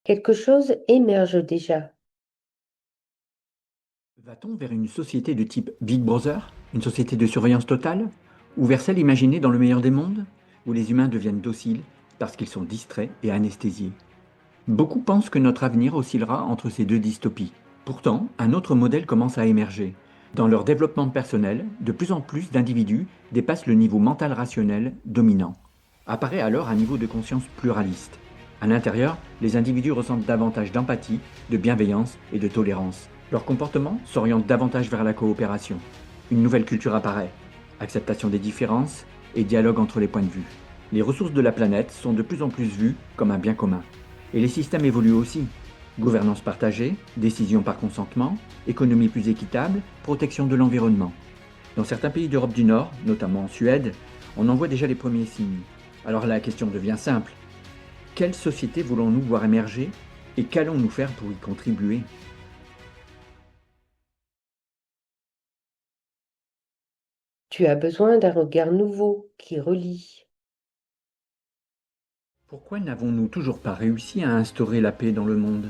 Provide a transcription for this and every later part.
Quelque chose émerge déjà. Va-t-on vers une société de type Big Brother, une société de surveillance totale, ou vers celle imaginée dans le meilleur des mondes, où les humains deviennent dociles parce qu'ils sont distraits et anesthésiés? Beaucoup pensent que notre avenir oscillera entre ces deux dystopies. Pourtant, un autre modèle commence à émerger. Dans leur développement personnel, de plus en plus d'individus dépassent le niveau mental rationnel dominant. Apparaît alors un niveau de conscience pluraliste. À l'intérieur, les individus ressentent davantage d'empathie, de bienveillance et de tolérance. Leur comportement s'oriente davantage vers la coopération. Une nouvelle culture apparaît, acceptation des différences et dialogue entre les points de vue. Les ressources de la planète sont de plus en plus vues comme un bien commun. Et les systèmes évoluent aussi. Gouvernance partagée, décision par consentement, économie plus équitable, protection de l'environnement. Dans certains pays d'Europe du Nord, notamment en Suède, on en voit déjà les premiers signes. Alors la question devient simple. Quelle société voulons-nous voir émerger et qu'allons-nous faire pour y contribuer? Tu as besoin d'un regard nouveau qui relie. Pourquoi n'avons-nous toujours pas réussi à instaurer la paix dans le monde?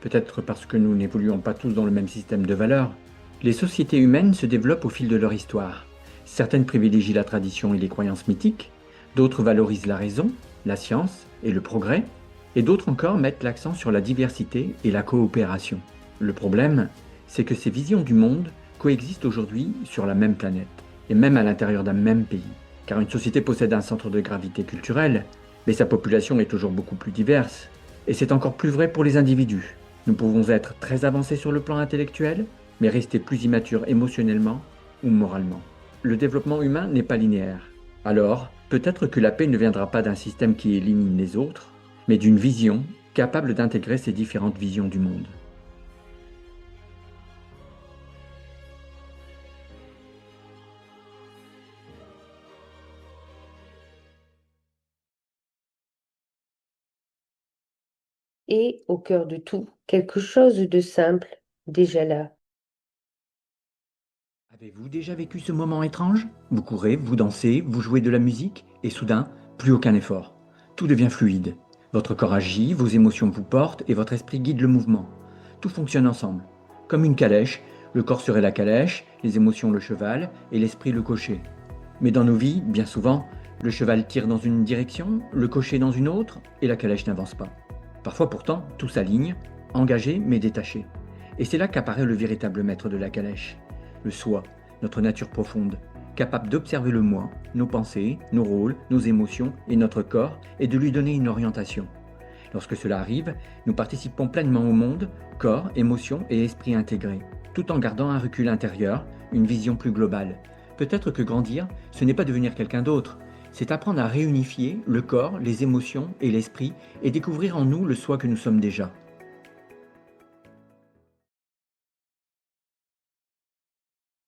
Peut-être parce que nous n'évoluons pas tous dans le même système de valeurs. Les sociétés humaines se développent au fil de leur histoire. Certaines privilégient la tradition et les croyances mythiques, d'autres valorisent la raison, la science et le progrès, et d'autres encore mettent l'accent sur la diversité et la coopération. Le problème, c'est que ces visions du monde coexistent aujourd'hui sur la même planète, et même à l'intérieur d'un même pays. Car une société possède un centre de gravité culturel, mais sa population est toujours beaucoup plus diverse. Et c'est encore plus vrai pour les individus. Nous pouvons être très avancés sur le plan intellectuel, mais rester plus immatures émotionnellement ou moralement. Le développement humain n'est pas linéaire. Alors, peut-être que la paix ne viendra pas d'un système qui élimine les autres, mais d'une vision capable d'intégrer ces différentes visions du monde. Et au cœur de tout, quelque chose de simple, déjà là. Avez-vous déjà vécu ce moment étrange? Vous courez, vous dansez, vous jouez de la musique, et soudain, plus aucun effort. Tout devient fluide. Votre corps agit, vos émotions vous portent, et votre esprit guide le mouvement. Tout fonctionne ensemble. Comme une calèche, le corps serait la calèche, les émotions le cheval, et l'esprit le cocher. Mais dans nos vies, bien souvent, le cheval tire dans une direction, le cocher dans une autre, et la calèche n'avance pas. Parfois pourtant, tout s'aligne, engagé mais détaché. Et c'est là qu'apparaît le véritable maître de la calèche, le soi, notre nature profonde, capable d'observer le moi, nos pensées, nos rôles, nos émotions et notre corps, et de lui donner une orientation. Lorsque cela arrive, nous participons pleinement au monde, corps, émotions et esprit intégrés, tout en gardant un recul intérieur, une vision plus globale. Peut-être que grandir, ce n'est pas devenir quelqu'un d'autre, c'est apprendre à réunifier le corps, les émotions et l'esprit et découvrir en nous le soi que nous sommes déjà.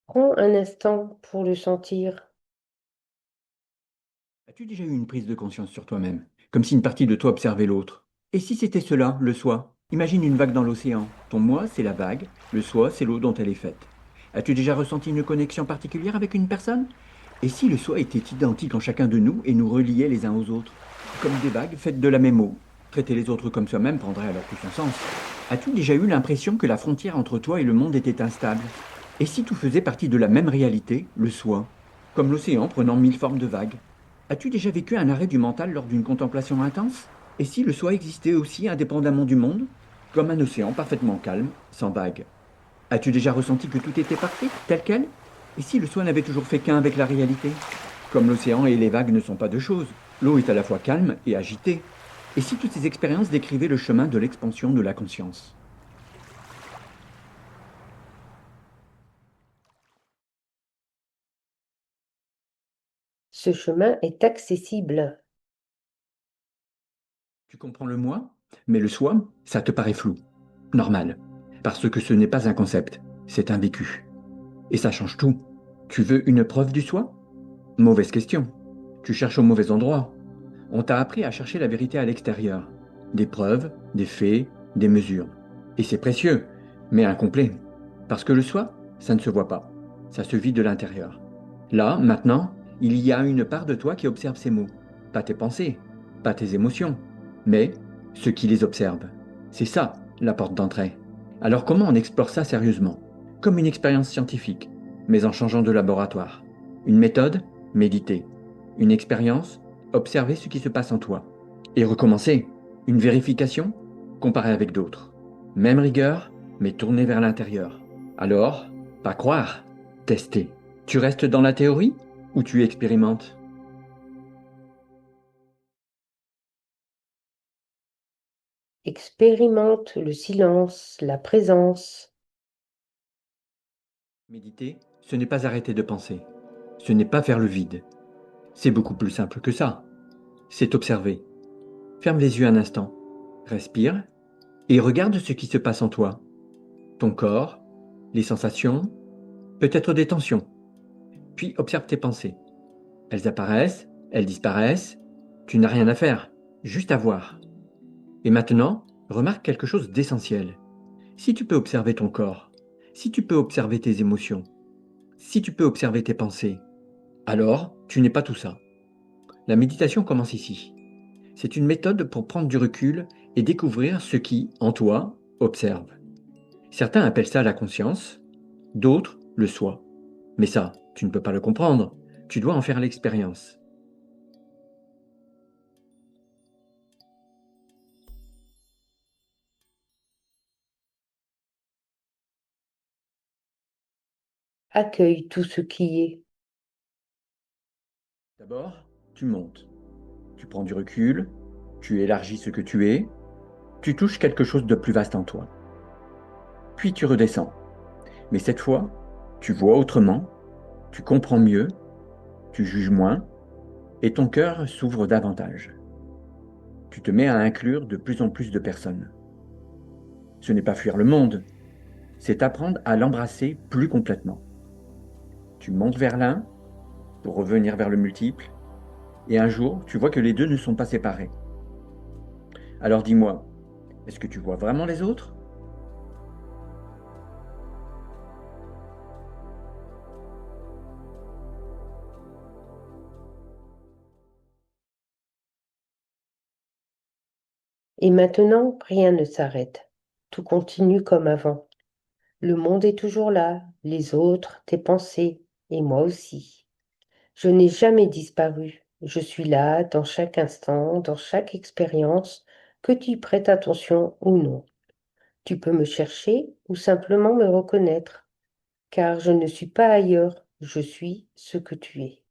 Prends un instant pour le sentir. As-tu déjà eu une prise de conscience sur toi-même, comme si une partie de toi observait l'autre? Et si c'était cela, le soi? Imagine une vague dans l'océan. Ton moi, c'est la vague, le soi, c'est l'eau dont elle est faite. As-tu déjà ressenti une connexion particulière avec une personne? Et si le soi était identique en chacun de nous et nous reliait les uns aux autres? Comme des vagues faites de la même eau. Traiter les autres comme soi-même prendrait alors tout son sens. As-tu déjà eu l'impression que la frontière entre toi et le monde était instable? Et si tout faisait partie de la même réalité, le soi? Comme l'océan prenant mille formes de vagues. As-tu déjà vécu un arrêt du mental lors d'une contemplation intense? Et si le soi existait aussi indépendamment du monde? Comme un océan parfaitement calme, sans vagues. As-tu déjà ressenti que tout était parfait, tel quel? Et si le soi n'avait toujours fait qu'un avec la réalité? Comme l'océan et les vagues ne sont pas deux choses, l'eau est à la fois calme et agitée. Et si toutes ces expériences décrivaient le chemin de l'expansion de la conscience? Ce chemin est accessible. Tu comprends le moi, mais le soi, ça te paraît flou. Normal. Parce que ce n'est pas un concept, c'est un vécu. Et ça change tout. Tu veux une preuve du soi? Mauvaise question. Tu cherches au mauvais endroit. On t'a appris à chercher la vérité à l'extérieur. Des preuves, des faits, des mesures. Et c'est précieux, mais incomplet. Parce que le soi, ça ne se voit pas. Ça se vit de l'intérieur. Là, maintenant, il y a une part de toi qui observe ces mots. Pas tes pensées, pas tes émotions, mais ce qui les observe. C'est ça, la porte d'entrée. Alors comment on explore ça sérieusement? Comme une expérience scientifique, mais en changeant de laboratoire. Une méthode? Méditer. Une expérience? Observer ce qui se passe en toi. Et recommencer. Une vérification? Comparer avec d'autres. Même rigueur, mais tournée vers l'intérieur. Alors, pas croire, tester. Tu restes dans la théorie ou tu expérimentes? Expérimente le silence, la présence. Méditer, ce n'est pas arrêter de penser. Ce n'est pas faire le vide. C'est beaucoup plus simple que ça. C'est observer. Ferme les yeux un instant. Respire et regarde ce qui se passe en toi. Ton corps, les sensations, peut-être des tensions. Puis observe tes pensées. Elles apparaissent, elles disparaissent. Tu n'as rien à faire, juste à voir. Et maintenant, remarque quelque chose d'essentiel. Si tu peux observer ton corps, si tu peux observer tes émotions, si tu peux observer tes pensées, alors tu n'es pas tout ça. La méditation commence ici. C'est une méthode pour prendre du recul et découvrir ce qui, en toi, observe. Certains appellent ça la conscience, d'autres le soi. Mais ça, tu ne peux pas le comprendre. Tu dois en faire l'expérience. Accueille tout ce qui est. D'abord, tu montes. Tu prends du recul, tu élargis ce que tu es, tu touches quelque chose de plus vaste en toi. Puis tu redescends. Mais cette fois, tu vois autrement, tu comprends mieux, tu juges moins, et ton cœur s'ouvre davantage. Tu te mets à inclure de plus en plus de personnes. Ce n'est pas fuir le monde, c'est apprendre à l'embrasser plus complètement. Tu montes vers l'un pour revenir vers le multiple, et un jour, tu vois que les deux ne sont pas séparés. Alors dis-moi, est-ce que tu vois vraiment les autres? Et maintenant, rien ne s'arrête. Tout continue comme avant. Le monde est toujours là, les autres, tes pensées, et moi aussi. Je n'ai jamais disparu. Je suis là dans chaque instant, dans chaque expérience, que tu y prêtes attention ou non. Tu peux me chercher ou simplement me reconnaître, car je ne suis pas ailleurs, je suis ce que tu es.